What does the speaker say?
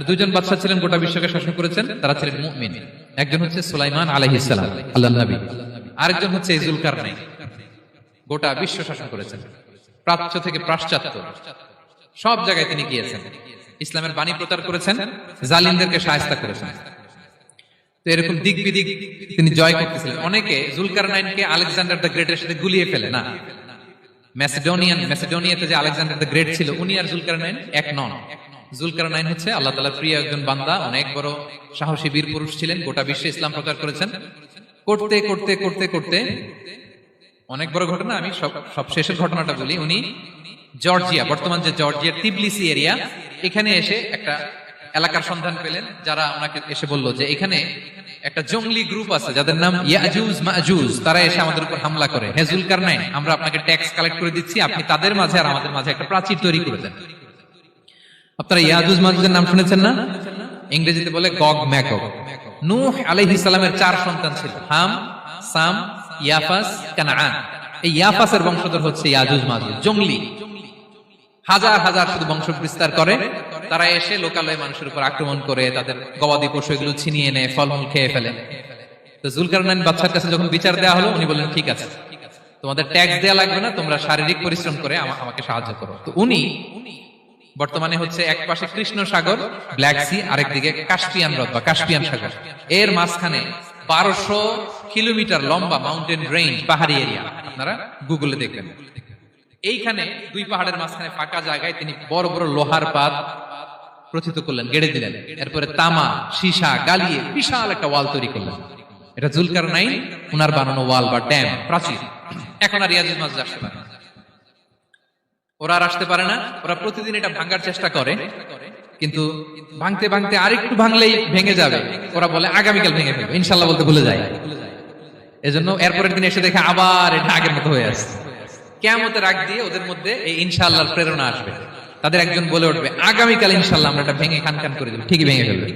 দুইজন বাদশা ছিলেন, গোটা বিশ্বকে শাসন করেছেন, তারা ছিলেন মুমিন। একজন হচ্ছে সুলাইমান আলাইহিস সালাম, আল্লাহর নবী। আরেকজন হচ্ছে যুলকারনাইন, গোটা বিশ্ব শাসন করেছেন, প্রাচ্য থেকে পাশ্চাত্য সব জায়গায় তিনি গিয়েছেন, ইসলামের বাণী প্রচার করেছেন, জালিমদেরকে শায়েস্তা করেছেন। তো এরকম দিক বিদিক তিনি জয় করতেছিলেন। অনেকে যুলকারনাইনকে আলেকজান্ডার দ্য গ্রেটের সাথে গুলিয়ে ফেলে না। ম্যাসিডোনিয়াতে যে আলেকজান্ডার দ্য গ্রেট ছিল, উনি আর যুলকারনাইন এক নন। যুলকারনাইন হচ্ছে আল্লাহ তাআলার প্রিয় একজন বান্দা, অনেক বড় সাহসী বীর পুরুষ ছিলেন, গোটা বিশ্বে ইসলাম প্রচার করেছেন। করতে করতে করতে করতে অনেক বড় ঘটনা, আমি সব শেষের ঘটনাটা বলি। উনি জর্জিয়া, বর্তমান যে জর্জিয়ার তিবলিসি এরিয়া, এখানে এসে একটা এলাকার সন্ধান পেলেন, যারা ওনাকে এসে বলল যে এখানে একটা জঙ্গলি গ্রুপ আছে যাদের নাম ইয়াজুজ মাজুজ, তারা এসে আমাদের উপর হামলা করে। হে যুলকারনাইন, আমরা আপনাকে ট্যাক্স কালেক্ট করে দিচ্ছি, আপনি তাদের মাঝে আর আমাদের মাঝে একটা প্রাচীর তৈরি করে দেন। আপনারা ইয়াজুজ মাজুজের নাম শুনেছেন না? ইংরেজিতে বলে গগ ম্যাগগ। নূহ আলাইহিস সালামের 4 সন্তান ছিল, হাম, সাম, ইয়াফাস, কানাআন। এই ইয়াফাসের বংশধর হচ্ছে ইয়াজুজ মাজুজ, জঙ্গলি, হাজার হাজার শুধু বংশ বিস্তার করে। তারা এসে লোকালয়ে মানুষের উপর আক্রমণ করে, তাদের গবাদি পশু এগুলো ছিনিয়ে নেয়, ফলমূল খেয়ে ফেলে। তো যুলকারনাইন বাদশার কাছে যখন বিচার দেওয়া হলো, উনি বললেন ঠিক আছে, তোমাদের ট্যাক্স দেওয়া লাগবে না, তোমরা শারীরিক পরিশ্রম করে আমাকে সাহায্য করো। তো উনি বর্তমানে হচ্ছে এক পাশে কৃষ্ণ সাগর, ব্ল্যাক সি, আরেকদিকে কাস্পিয়ান হ্রদ বা কাস্পিয়ান সাগর, এর মাঝখানে 1200 কিলোমিটার লম্বা মাউন্টেন রেঞ্জ, পাহাড়ি এরিয়া, আপনারা গুগলে দেখবেন। এইখানে দুই পাহাড়ের মাঝখানে ফাঁকা জায়গায় তিনি বড় বড় লোহার পাত প্রথিত করলেন, গেড়ে দিলেন। এরপরে তামা, সীসা গালিয়ে বিশাল একটা ওয়াল তৈরি করলেন। এটা যুলকারনাইন উনার বানানো ওয়াল বা ড্যাম, প্রাচীর। এখন আর ইয়াজুজ মাজুজ আসতে পারে না, ওরা আর আসতে পারে না। ওরা প্রতিদিন এটা ভাঙার চেষ্টা করে, কিন্তু ভাঙতে ভাঙতে আরেকটু ভাঙলেই ভেঙে যাবে। ওরা বলে আগামীকাল ভেঙে ফেলবে, ইনশাল্লাহ বলতে ভুলে যায়। এজন্য এরপরের দিন এসে দেখে আবার এটা আগের মতো হয়ে আসছে। কিয়ামতের আগ দিয়ে ওদের মধ্যে এই ইনশাআল্লাহর প্রেরণা আসবে। তাদের একজন বলে উঠবে, আগামীকাল ইনশাআল্লাহ আমরা এটা ভেঙে খান খান করে দেব, ঠিকই ভেঙে ফেলবে।